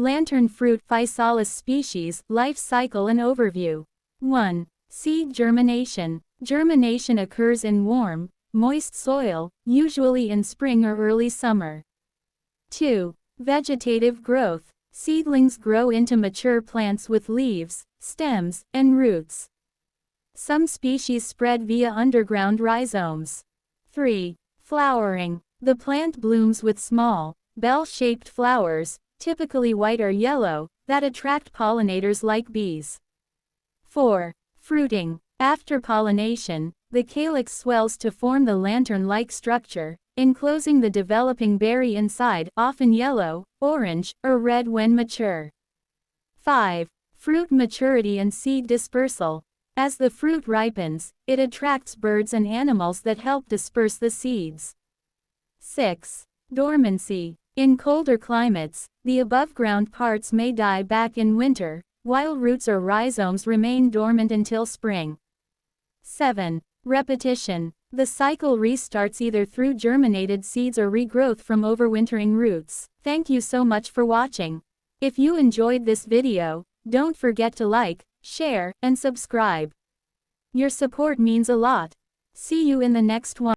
Lantern fruit Physalis species, life cycle and overview. 1. Seed germination. Germination occurs in warm, moist soil, usually in spring or early summer. 2. Vegetative growth. Seedlings grow into mature plants with leaves, stems, and roots. Some species spread via underground rhizomes. 3. Flowering. The plant blooms with small, bell-shaped flowers, typically white or yellow, that attract pollinators like bees. 4. Fruiting. After pollination, the calyx swells to form the lantern-like structure, enclosing the developing berry inside, often yellow, orange, or red when mature. 5. Fruit maturity and seed dispersal. As the fruit ripens, it attracts birds and animals that help disperse the seeds. 6. Dormancy. In colder climates, the above-ground parts may die back in winter, while roots or rhizomes remain dormant until spring. 7. Repetition. The cycle restarts either through germinated seeds or regrowth from overwintering roots. Thank you so much for watching. If you enjoyed this video, don't forget to like, share, and subscribe. Your support means a lot. See you in the next one.